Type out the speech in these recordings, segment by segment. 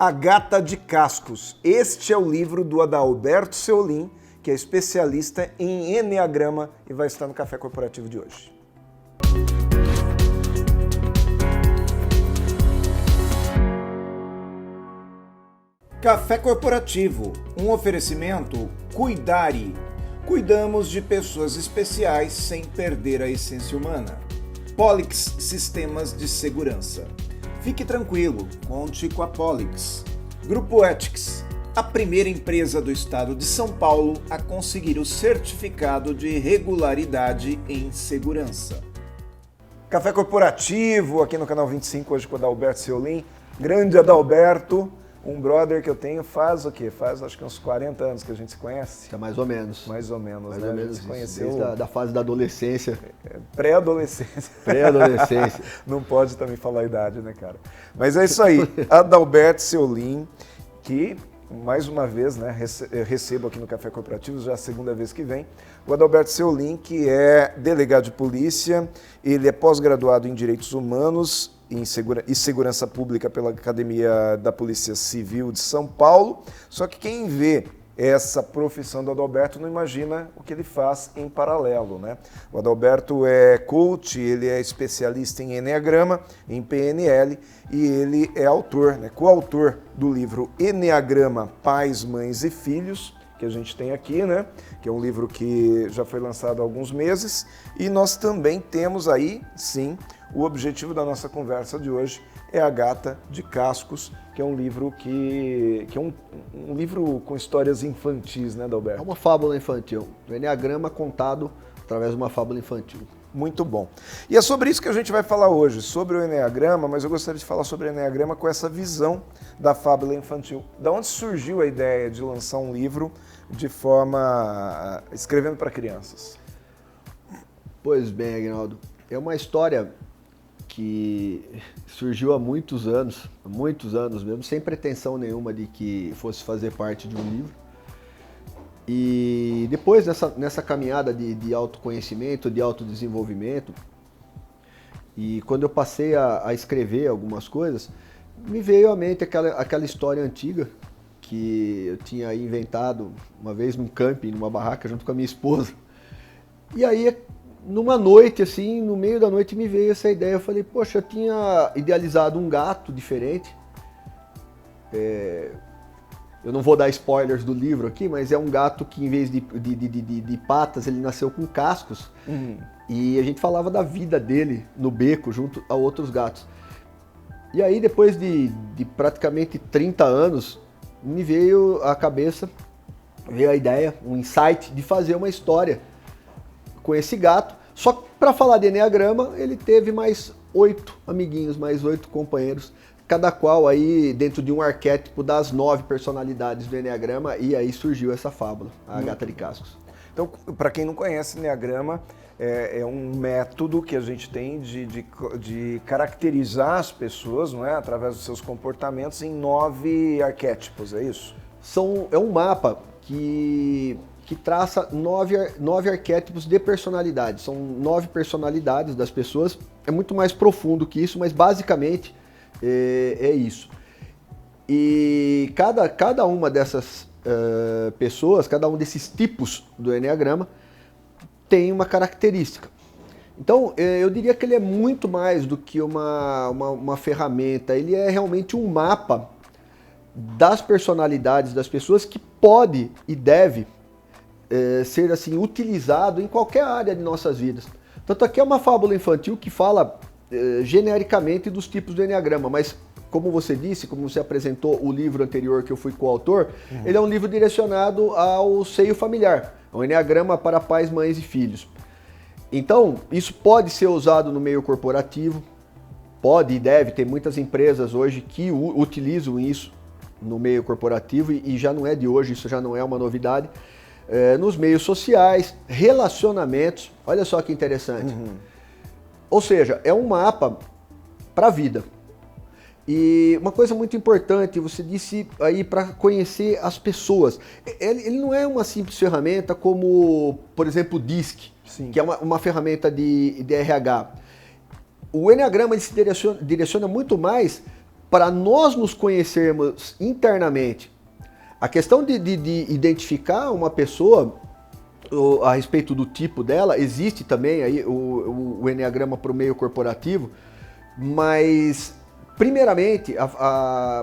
A Gata de Cascos. Este é o livro do Adalberto Seolim, que é especialista em Eneagrama e vai estar no Café Corporativo de hoje. Café Corporativo, um oferecimento Cuidare. Cuidamos de pessoas especiais sem perder a essência humana. Polix Sistemas de Segurança. Fique tranquilo, conte com a Polix. Grupo Ethics, a primeira empresa do estado de São Paulo a conseguir o certificado de regularidade em segurança. Café Corporativo, aqui no canal 25, hoje com o Adalberto Seolim. Grande Adalberto, um brother que eu tenho faz o quê? Faz acho que uns 40 anos que a gente se conhece. É mais ou menos. Mais ou menos, mais né? ou A gente menos se conheceu da fase da adolescência. Pré-adolescência. Pré-adolescência. Não pode também falar a idade, né, cara? Mas é isso aí. Adalberto Seolim, que mais uma vez, né, recebo aqui no Café Corporativo, já a segunda vez que vem. O Adalberto Seolim, que é delegado de polícia, ele é pós-graduado em Direitos Humanos e Segurança Pública pela Academia da Polícia Civil de São Paulo. Só que quem vê essa profissão do Adalberto não imagina o que ele faz em paralelo, né? O Adalberto é coach, ele é especialista em Eneagrama, em PNL, e ele é autor, né, coautor do livro Eneagrama, Pais, Mães e Filhos, que a gente tem aqui, né? Que é um livro que já foi lançado há alguns meses, e nós também temos aí, sim, o objetivo da nossa conversa de hoje é A Gata de Cascos, que é um livro que é um livro com histórias infantis, né, Adalberto? É uma fábula infantil. O Eneagrama contado através de uma fábula infantil. Muito bom. E é sobre isso que a gente vai falar hoje, sobre o Eneagrama, mas eu gostaria de falar sobre o Eneagrama com essa visão da fábula infantil. Da onde surgiu a ideia de lançar um livro de forma escrevendo para crianças? Pois bem, Aguinaldo, é uma história que surgiu há muitos anos mesmo, sem pretensão nenhuma de que fosse fazer parte de um livro. E depois nessa caminhada de autoconhecimento, de autodesenvolvimento, e quando eu passei a escrever algumas coisas, me veio à mente aquela história antiga que eu tinha inventado uma vez num camping, numa barraca, junto com a minha esposa. E aí, numa noite, assim, no meio da noite me veio essa ideia. Eu falei, poxa, eu tinha idealizado um gato diferente. Eu não vou dar spoilers do livro aqui, mas é um gato que em vez de patas, ele nasceu com cascos. Uhum. E a gente falava da vida dele no beco, junto a outros gatos. E aí, depois de praticamente 30 anos, me veio à cabeça, veio a ideia, um insight de fazer uma história com esse gato. Só que para falar de Eneagrama, ele teve mais 8 amiguinhos, mais 8 companheiros, cada qual aí dentro de um arquétipo das 9 personalidades do Eneagrama, e aí surgiu essa fábula, a Gata de Cascos. Então, para quem não conhece, Eneagrama é um método que a gente tem de caracterizar as pessoas, não é, através dos seus comportamentos em 9 arquétipos, é isso? É um mapa que traça 9 arquétipos de personalidade. São 9 personalidades das pessoas. É muito mais profundo que isso, mas basicamente é isso. E cada uma dessas pessoas, cada um desses tipos do Eneagrama tem uma característica. Então, eu diria que ele é muito mais do que uma ferramenta. Ele é realmente um mapa das personalidades das pessoas que pode e deve ser assim utilizado em qualquer área de nossas vidas. Tanto aqui é uma fábula infantil que fala genericamente dos tipos do Eneagrama, mas como você disse, como você apresentou o livro anterior que eu fui coautor, ele é um livro direcionado ao seio familiar, o Eneagrama para pais, mães e filhos. Então, isso pode ser usado no meio corporativo, pode e deve, ter muitas empresas hoje que utilizam isso no meio corporativo e já não é de hoje, isso já não é uma novidade. Nos meios sociais, relacionamentos, olha só que interessante. Ou seja, é um mapa para a vida. E uma coisa muito importante, você disse aí para conhecer as pessoas. Ele não é uma simples ferramenta como, por exemplo, o DISC, sim, que é uma ferramenta de RH. O Eneagrama ele se direciona muito mais para nós nos conhecermos internamente. A questão de identificar uma pessoa a respeito do tipo dela, existe também aí o Enneagrama para o meio corporativo, mas primeiramente,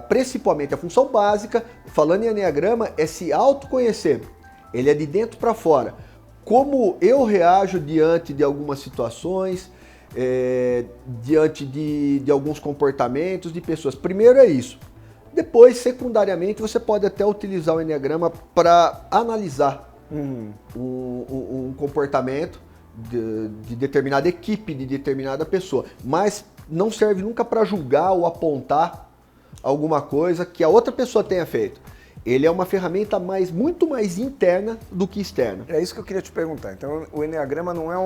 principalmente a função básica, falando em Enneagrama, é se autoconhecer. Ele é de dentro para fora. Como eu reajo diante de algumas situações, diante de alguns comportamentos de pessoas. Primeiro é isso. Depois, secundariamente, você pode até utilizar o Enneagrama para analisar um comportamento de determinada equipe, de determinada pessoa. Mas não serve nunca para julgar ou apontar alguma coisa que a outra pessoa tenha feito. Ele é uma ferramenta muito mais interna do que externa. É isso que eu queria te perguntar. Então, o Enneagrama não é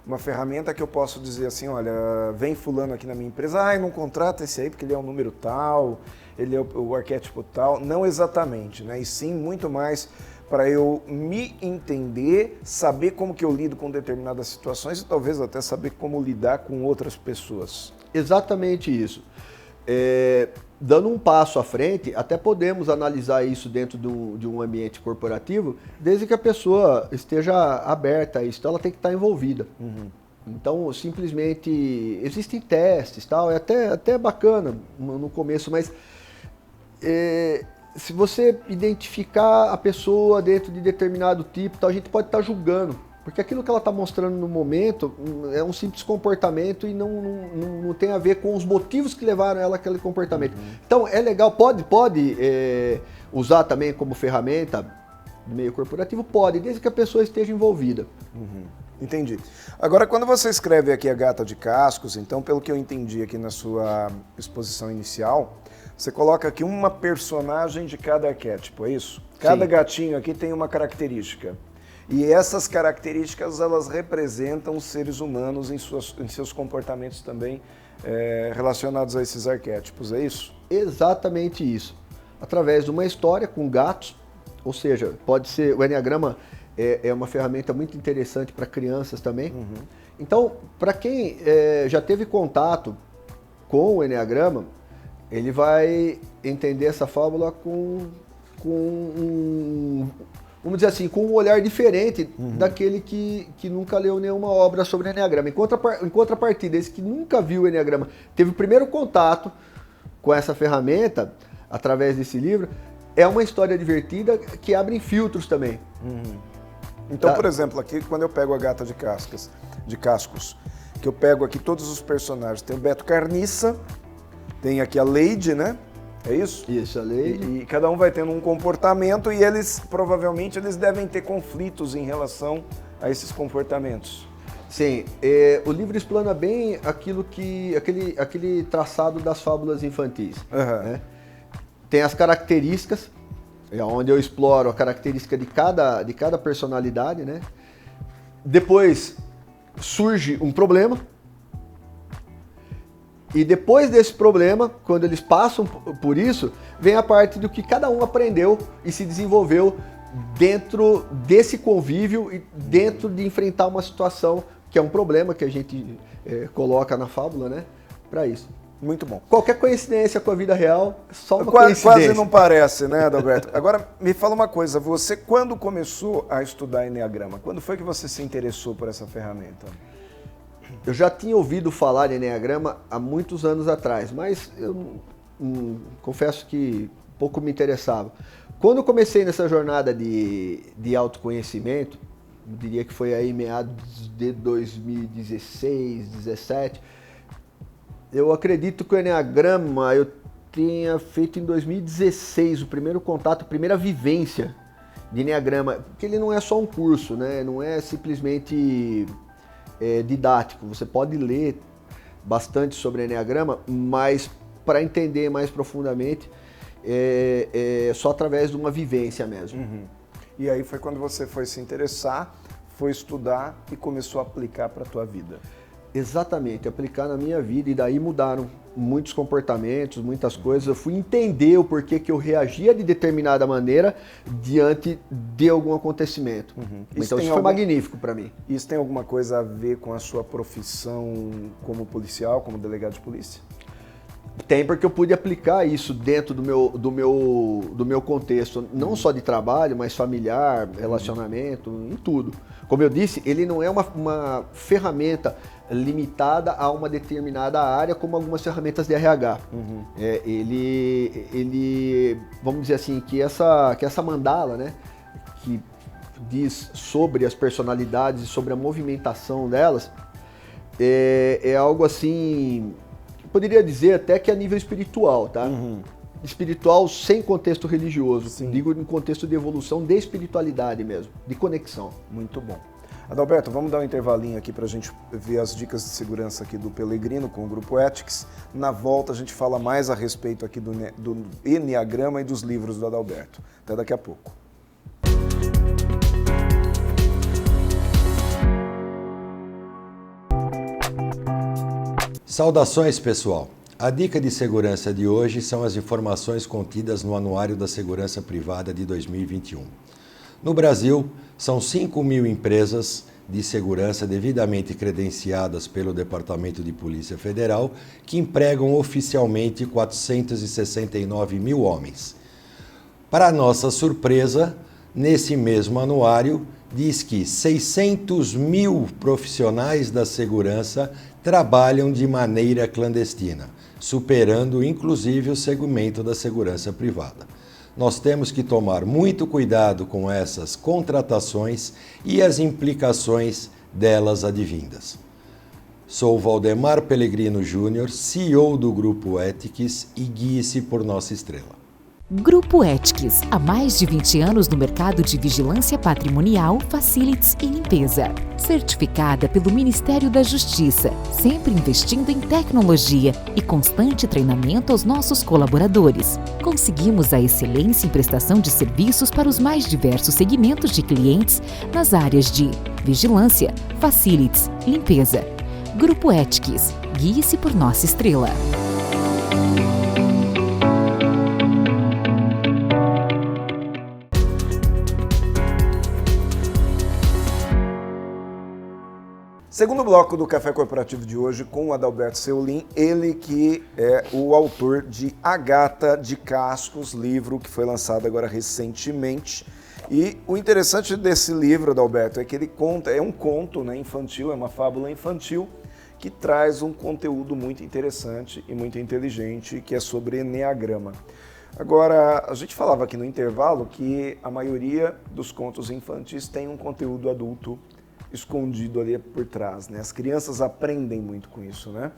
uma ferramenta que eu posso dizer assim, olha, vem fulano aqui na minha empresa, não contrata esse aí porque ele é um número tal, ele é o arquétipo tal. Não exatamente, né? E sim muito mais para eu me entender, saber como que eu lido com determinadas situações e talvez até saber como lidar com outras pessoas. Exatamente isso. Dando um passo à frente, até podemos analisar isso dentro de um ambiente corporativo, desde que a pessoa esteja aberta a isso, então ela tem que estar envolvida. Então, simplesmente, existem testes, tal, é até bacana no começo, mas se você identificar a pessoa dentro de determinado tipo, tal, a gente pode estar julgando. Porque aquilo que ela está mostrando no momento é um simples comportamento e não tem a ver com os motivos que levaram ela àquele comportamento. Então é legal, pode usar também como ferramenta do meio corporativo? Pode, desde que a pessoa esteja envolvida. Entendi. Agora, quando você escreve aqui a Gata de Cascos, então, pelo que eu entendi aqui na sua exposição inicial, você coloca aqui uma personagem de cada arquétipo, é isso? Cada Sim. gatinho aqui tem uma característica. E essas características, elas representam os seres humanos em seus comportamentos também relacionados a esses arquétipos, é isso? Exatamente isso. Através de uma história com gatos, ou seja, pode ser, o Enneagrama é uma ferramenta muito interessante para crianças também. Então, para quem já teve contato com o Enneagrama, ele vai entender essa fábula com vamos dizer assim, com um olhar diferente daquele que nunca leu nenhuma obra sobre Enneagrama. Em contrapartida, esse que nunca viu o Enneagrama, teve o primeiro contato com essa ferramenta, através desse livro, é uma história divertida que abre filtros também. Então, por exemplo, aqui quando eu pego a Gata de Cascos, que eu pego aqui todos os personagens, tem o Beto Carniça, tem aqui a Lady, né? É isso? Isso, a Lady. E cada um vai tendo um comportamento e provavelmente, eles devem ter conflitos em relação a esses comportamentos. Sim, o livro explana bem aquele traçado das fábulas infantis. Né? Tem as características, é onde eu exploro a característica de cada personalidade, né? Depois surge um problema. E depois desse problema, quando eles passam por isso, vem a parte do que cada um aprendeu e se desenvolveu dentro desse convívio e dentro de enfrentar uma situação que é um problema que a gente coloca na fábula, né? Para isso. Muito bom. Qualquer coincidência com a vida real, só uma coincidência. Quase não parece, né, Adalberto? Agora, me fala uma coisa, você quando começou a estudar Enneagrama, quando foi que você se interessou por essa ferramenta? Eu já tinha ouvido falar de Enneagrama há muitos anos atrás, mas eu confesso que pouco me interessava. Quando eu comecei nessa jornada de autoconhecimento, eu diria que foi aí meados de 2016, 2017, eu acredito que o Enneagrama eu tinha feito em 2016 o primeiro contato, a primeira vivência de Enneagrama, porque ele não é só um curso, né? Não é simplesmente didático. Você pode ler bastante sobre Enneagrama, mas para entender mais profundamente é só através de uma vivência mesmo. E aí foi quando você foi se interessar, foi estudar e começou a aplicar para a tua vida. Exatamente, aplicar na minha vida, e daí mudaram muitos comportamentos, muitas coisas. Eu fui entender o porquê que eu reagia de determinada maneira diante de algum acontecimento. Então isso foi magnífico para mim. Isso tem alguma coisa a ver com a sua profissão como policial, como delegado de polícia? Tem, porque eu pude aplicar isso dentro do meu contexto, não só de trabalho, mas familiar, relacionamento, em tudo. Como eu disse, ele não é uma ferramenta limitada a uma determinada área, como algumas ferramentas de RH. Ele, vamos dizer assim, que essa mandala, né, que diz sobre as personalidades e sobre a movimentação delas, é algo assim, poderia dizer até que a nível espiritual, tá? Espiritual sem contexto religioso, sim. Digo em contexto de evolução, de espiritualidade mesmo, de conexão. Muito bom. Adalberto, vamos dar um intervalinho aqui para a gente ver as dicas de segurança aqui do Pellegrino com o Grupo Ethics. Na volta a gente fala mais a respeito aqui do Enneagrama e dos livros do Adalberto. Até daqui a pouco. Saudações, pessoal! A dica de segurança de hoje são as informações contidas no Anuário da Segurança Privada de 2021. No Brasil, são 5.000 empresas de segurança devidamente credenciadas pelo Departamento de Polícia Federal que empregam oficialmente 469 mil homens. Para nossa surpresa, nesse mesmo anuário, diz que 600 mil profissionais da segurança trabalham de maneira clandestina, superando inclusive o segmento da segurança privada. Nós temos que tomar muito cuidado com essas contratações e as implicações delas advindas. Sou Valdemar Pellegrino Júnior, CEO do Grupo Ethics, e guie-se por nossa estrela. Grupo Ethics, há mais de 20 anos no mercado de vigilância patrimonial, facilities e limpeza. Certificada pelo Ministério da Justiça, sempre investindo em tecnologia e constante treinamento aos nossos colaboradores. Conseguimos a excelência em prestação de serviços para os mais diversos segmentos de clientes nas áreas de vigilância, facilities, limpeza. Grupo Ethics, guie-se por nossa estrela. Segundo bloco do Café Corporativo de hoje com o Adalberto Seolim, ele que é o autor de A Gata de Cascos, livro que foi lançado agora recentemente. E o interessante desse livro, Adalberto, é que ele conta, é um conto, né, infantil, é uma fábula infantil que traz um conteúdo muito interessante e muito inteligente, que é sobre Enneagrama. Agora, a gente falava aqui no intervalo que a maioria dos contos infantis tem um conteúdo adulto escondido ali por trás, né? As crianças aprendem muito com isso, né?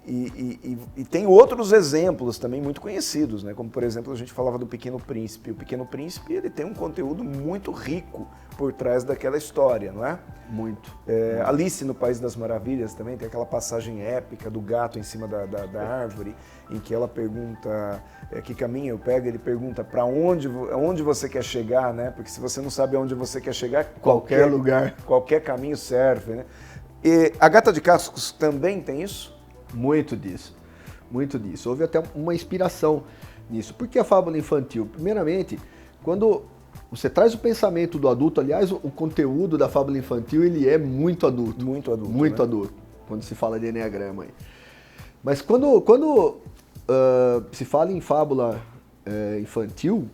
E tem outros exemplos também muito conhecidos, né? Como, por exemplo, a gente falava do Pequeno Príncipe. O Pequeno Príncipe, ele tem um conteúdo muito rico por trás daquela história, não é? Muito. Alice no País das Maravilhas também tem aquela passagem épica do gato em cima da árvore, em que ela pergunta que caminho eu pego, ele pergunta para onde você quer chegar, né? Porque se você não sabe aonde você quer chegar, qualquer lugar, qualquer caminho serve, né? E a Gata de Cascos também tem isso? Muito disso, muito disso. Houve até uma inspiração nisso. Por que a fábula infantil? Primeiramente, quando você traz o pensamento do adulto, aliás, o conteúdo da fábula infantil, ele é muito adulto. Muito adulto, muito, né? Adulto, quando se fala de Enneagrama. Mas quando se fala em fábula infantil,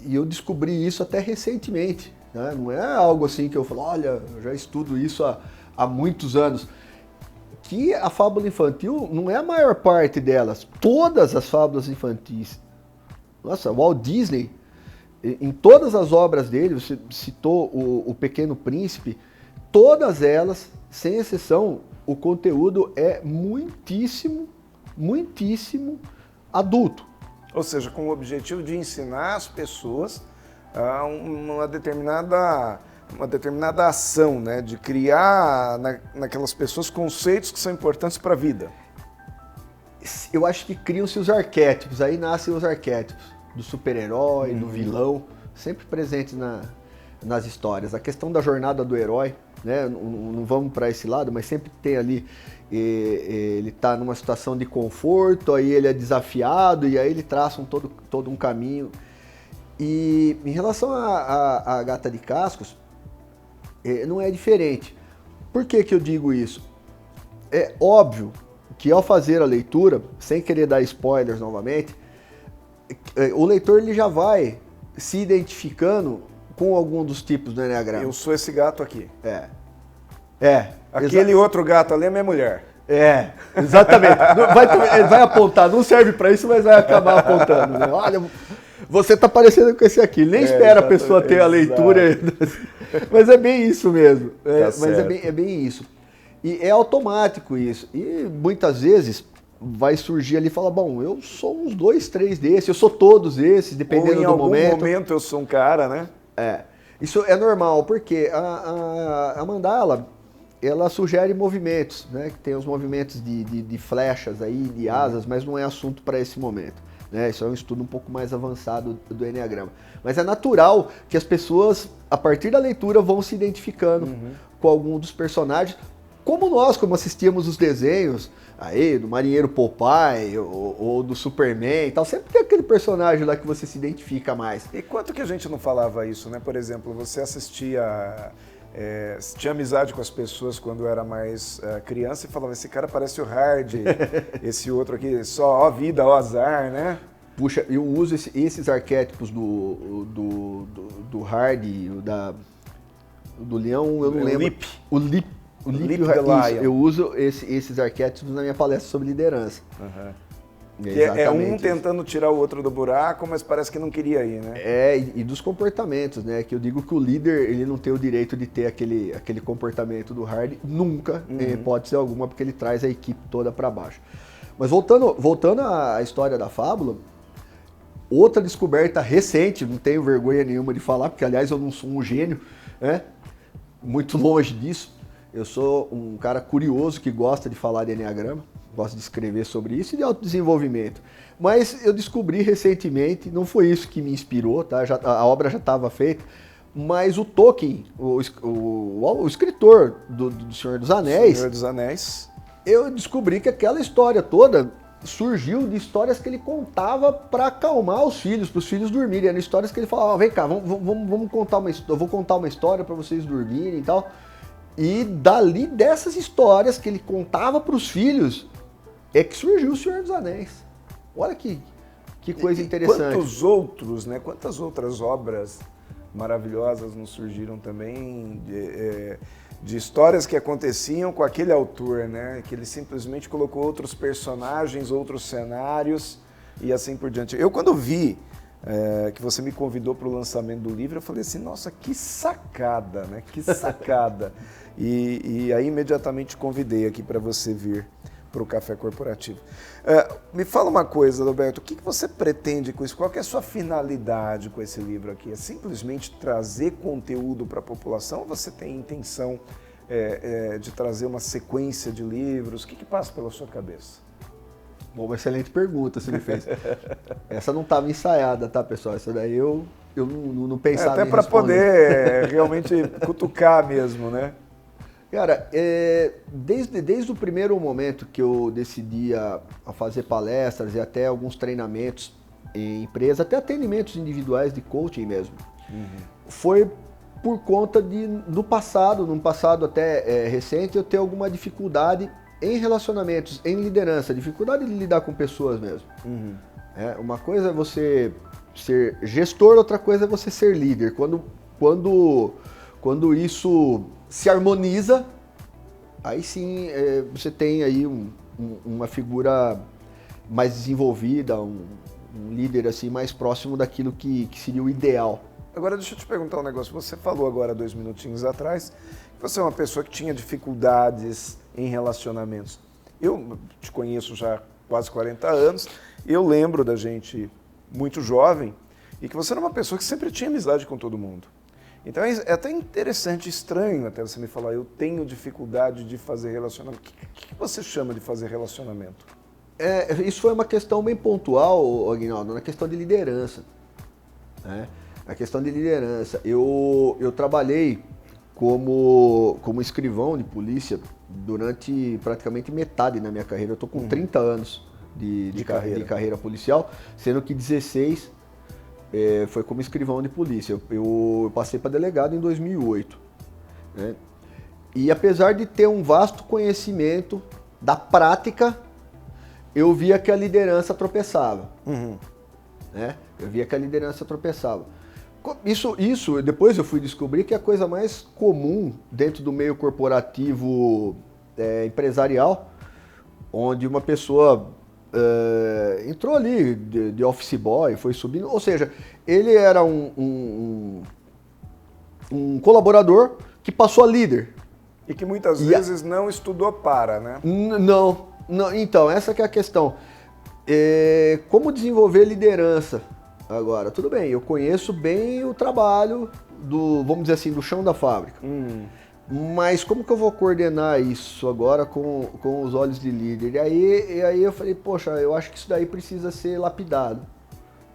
e eu descobri isso até recentemente, né? Não é algo assim que eu falo, olha, eu já estudo isso há muitos anos. Que a fábula infantil não é a maior parte delas. Todas as fábulas infantis. Nossa, Walt Disney, em todas as obras dele, você citou o Pequeno Príncipe, todas elas, sem exceção, o conteúdo é muitíssimo, muitíssimo adulto. Ou seja, com o objetivo de ensinar as pessoas a uma determinada ação, né? De criar naquelas pessoas conceitos que são importantes para a vida. Eu acho que criam-se os arquétipos, aí nascem os arquétipos do super-herói, do vilão, sempre presentes nas histórias. A questão da jornada do herói, né? Não vamos para esse lado, mas sempre tem ali, ele está numa situação de conforto, aí ele é desafiado e aí ele traça todo um caminho. E em relação à Gata de Cascos, não é diferente. Por que eu digo isso? É óbvio que ao fazer a leitura, sem querer dar spoilers novamente, o leitor ele já vai se identificando com algum dos tipos do Enneagrama. Eu sou esse gato aqui. Aquele outro gato ali é minha mulher. Exatamente. Ele vai apontar, não serve para isso, mas vai acabar apontando. Né? Olha, você tá parecendo com esse aqui. Nem espera a pessoa ter a leitura. Mas é bem isso mesmo. Mas é bem isso. E é automático isso. E muitas vezes vai surgir ali e falar, bom, eu sou uns 2, 3 desses, eu sou todos esses, dependendo do momento. Ou em algum momento eu sou um cara, né? Isso é normal, porque a mandala, ela sugere movimentos, né? Que tem os movimentos de flechas aí, de asas, mas não é assunto para esse momento. Né? Isso é um estudo um pouco mais avançado do Enneagrama. Mas é natural que as pessoas, a partir da leitura, vão se identificando com algum dos personagens, como nós, como assistíamos os desenhos aí, do Marinheiro Popeye ou do Superman e tal, sempre tem aquele personagem lá que você se identifica mais. E quanto que a gente não falava isso, né? Por exemplo, você assistia... tinha amizade com as pessoas quando era mais criança e falava, esse cara parece o Hard, esse outro aqui, só ó vida, ó azar, né? Puxa, eu uso esses arquétipos do Hard, do leão, eu não lembro. O Lip e o Hard. Eu uso esses arquétipos na minha palestra sobre liderança. É um tentando tirar o outro do buraco, mas parece que não queria ir, né? E dos comportamentos, né? Que eu digo que o líder, ele não tem o direito de ter aquele comportamento do Hard, nunca, em hipótese alguma, porque ele traz a equipe toda para baixo. Mas voltando à história da fábula, outra descoberta recente, não tenho vergonha nenhuma de falar, porque aliás eu não sou um gênio, né? Muito longe disso. Eu sou um cara curioso que gosta de falar de Enneagrama, gosto de escrever sobre isso e de autodesenvolvimento. Mas eu descobri recentemente, não foi isso que me inspirou, tá? A obra já estava feita, mas o Tolkien, o escritor do Senhor dos Anéis, eu descobri que aquela história toda surgiu de histórias que ele contava para acalmar os filhos, para os filhos dormirem. Eram histórias que ele falava, vem cá, vamos contar uma história, eu vou contar uma história para vocês dormirem e tal. E dali dessas histórias que ele contava para os filhos, é que surgiu o Senhor dos Anéis. Olha que coisa interessante. Quantas outras obras maravilhosas nos surgiram também de histórias que aconteciam com aquele autor, né? Que ele simplesmente colocou outros personagens, outros cenários e assim por diante. Eu quando vi que você me convidou para o lançamento do livro, eu falei assim, nossa, que sacada, né? Que sacada. E aí imediatamente convidei aqui para você vir para o Café Corporativo. Me fala uma coisa, Roberto, o que você pretende com isso? Qual que é a sua finalidade com esse livro aqui? É simplesmente trazer conteúdo para a população ou você tem intenção de trazer uma sequência de livros? O que passa pela sua cabeça? Bom, uma excelente pergunta você me fez. Essa não estava ensaiada, tá, pessoal? Essa daí eu não pensava até para poder realmente cutucar mesmo, né? Cara, desde o primeiro momento que eu decidi a fazer palestras e até alguns treinamentos em empresa, até atendimentos individuais de coaching mesmo, foi por conta num passado até recente, eu ter alguma dificuldade em relacionamentos, em liderança, dificuldade de lidar com pessoas mesmo. Uma coisa é você ser gestor, outra coisa é você ser líder. Quando isso se harmoniza, aí sim você tem aí uma figura mais desenvolvida, um líder assim mais próximo daquilo que seria o ideal. Agora deixa eu te perguntar um negócio. Você falou agora 2 minutinhos atrás que você é uma pessoa que tinha dificuldades em relacionamentos. Eu te conheço já há quase 40 anos, eu lembro da gente muito jovem e que você era uma pessoa que sempre tinha amizade com todo mundo. Então é até interessante, estranho até você me falar, eu tenho dificuldade de fazer relacionamento. O que você chama de fazer relacionamento? Isso foi uma questão bem pontual, Aguinaldo, na questão de liderança. Né? A questão de liderança. Eu trabalhei como escrivão de polícia durante praticamente metade da minha carreira. Eu estou com 30 anos de carreira policial, sendo que 16 foi como escrivão de polícia. Eu passei para delegado em 2008. Né? E apesar de ter um vasto conhecimento da prática, eu via que a liderança tropeçava. Né? Eu via que a liderança tropeçava. Isso, depois eu fui descobrir que é a coisa mais comum dentro do meio corporativo empresarial, onde uma pessoa entrou ali de office boy, foi subindo, ou seja, ele era um colaborador que passou a líder. E que muitas vezes não estudou para, né? Não, então, essa que é a questão. Como desenvolver liderança? Agora, tudo bem, eu conheço bem o trabalho vamos dizer assim, do chão da fábrica. Mas como que eu vou coordenar isso agora com os olhos de líder? E aí eu falei, poxa, eu acho que isso daí precisa ser lapidado.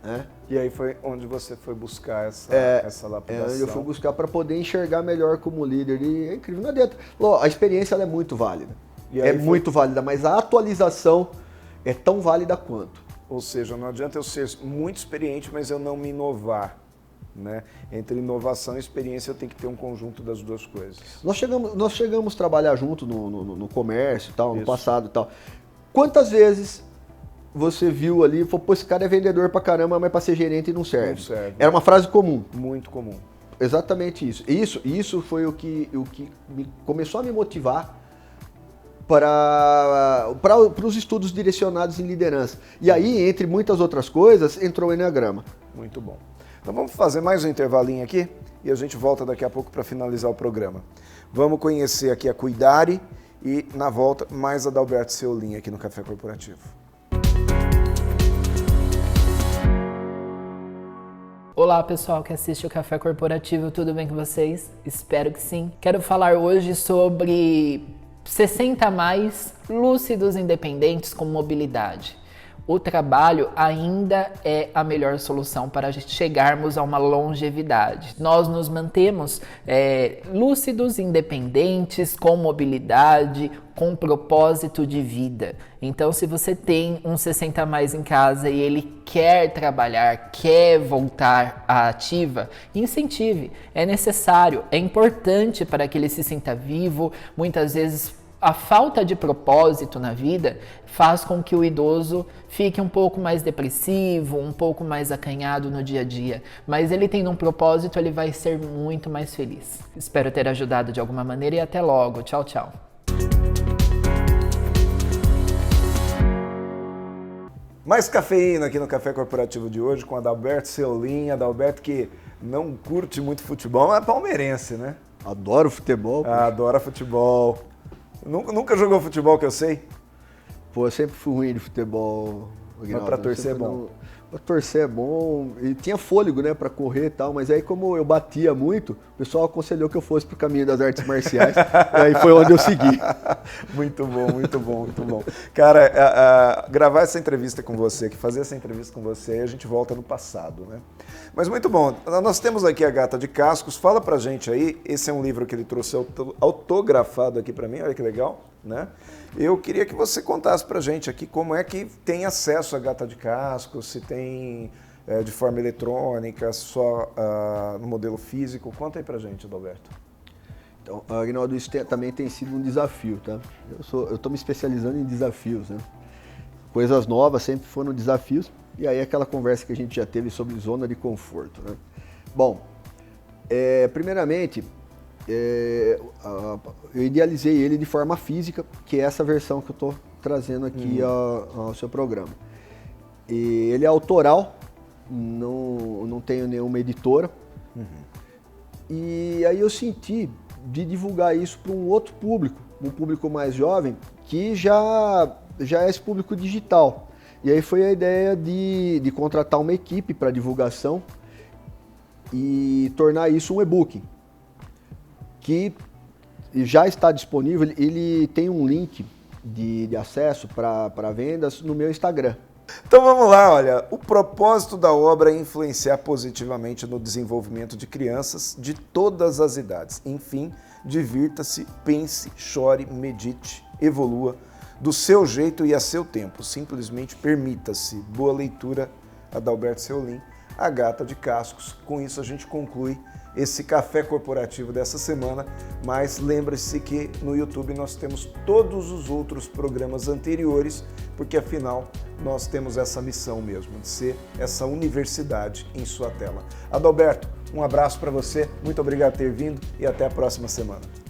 Né? E aí foi onde você foi buscar essa lapidação? Eu fui buscar para poder enxergar melhor como líder. E é incrível, não adianta. A experiência ela é muito válida. Muito válida, mas a atualização é tão válida quanto. Ou seja, não adianta eu ser muito experiente, mas eu não me inovar. Né? Entre inovação e experiência eu tenho que ter um conjunto das duas coisas. Nós chegamos a trabalhar junto no comércio, tal, no passado e tal. Quantas vezes você viu ali e falou, pô, esse cara é vendedor pra caramba, mas pra ser gerente não serve? Não serve. Era uma frase comum. Muito comum. Exatamente isso. Isso foi o que começou a me motivar para os estudos direcionados em liderança. E aí, entre muitas outras coisas, entrou o Enneagrama. Muito bom. Então vamos fazer mais um intervalinho aqui e a gente volta daqui a pouco para finalizar o programa. Vamos conhecer aqui a Cuidare e, na volta, mais a Adalberto Seolim aqui no Café Corporativo. Olá pessoal que assiste o Café Corporativo, tudo bem com vocês? Espero que sim. Quero falar hoje sobre 60+, lúcidos independentes com mobilidade. O trabalho ainda é a melhor solução para chegarmos a uma longevidade. Nós nos mantemos lúcidos, independentes, com mobilidade, com propósito de vida. Então, se você tem um 60+ em casa e ele quer trabalhar, quer voltar à ativa, incentive. É necessário, é importante para que ele se sinta vivo. Muitas vezes a falta de propósito na vida faz com que o idoso fique um pouco mais depressivo, um pouco mais acanhado no dia a dia. Mas ele tendo um propósito, ele vai ser muito mais feliz. Espero ter ajudado de alguma maneira e até logo. Tchau, tchau. Mais cafeína aqui no Café Corporativo de hoje com Adalberto Seolim. Adalberto que não curte muito futebol, mas é palmeirense, né? Adoro futebol. Adora futebol. Nunca jogou futebol, que eu sei? Pô, eu sempre fui ruim de futebol. Mas pra torcer é bom. Pra torcer é bom. E tinha fôlego, né, pra correr e tal. Mas aí, como eu batia muito, o pessoal aconselhou que eu fosse pro caminho das artes marciais. E aí foi onde eu segui. Muito bom, muito bom, muito bom. Cara, gravar essa entrevista com você, fazer essa entrevista com você, aí a gente volta no passado, né? Mas muito bom. Nós temos aqui a Gata de Cascos. Fala pra gente aí. Esse é um livro que ele trouxe autografado aqui pra mim. Olha que legal, né? Eu queria que você contasse pra gente aqui como é que tem acesso à Gata de Cascos, se tem de forma eletrônica, só no modelo físico. Conta aí pra gente, Adalberto. Então, Aguinaldo, isso também tem sido um desafio, tá? Eu tô me especializando em desafios, né? Coisas novas sempre foram desafios. E aí aquela conversa que a gente já teve sobre zona de conforto, né? Bom, primeiramente, eu idealizei ele de forma física, que é essa versão que eu estou trazendo aqui ao seu programa. E ele é autoral, não tenho nenhuma editora. E aí eu senti de divulgar isso para um outro público, um público mais jovem, que já é esse público digital. E aí foi a ideia de contratar uma equipe para divulgação e tornar isso um e-book, que já está disponível. Ele tem um link de acesso para vendas no meu Instagram. Então vamos lá, olha, o propósito da obra é influenciar positivamente no desenvolvimento de crianças de todas as idades. Enfim, divirta-se, pense, chore, medite, evolua do seu jeito e a seu tempo. Simplesmente permita-se. Boa leitura, Adalberto Seolim, a Gata de Cascos. Com isso a gente conclui esse café corporativo dessa semana, mas lembre-se que no YouTube nós temos todos os outros programas anteriores, porque afinal nós temos essa missão mesmo, de ser essa universidade em sua tela. Adalberto, um abraço para você, muito obrigado por ter vindo e até a próxima semana.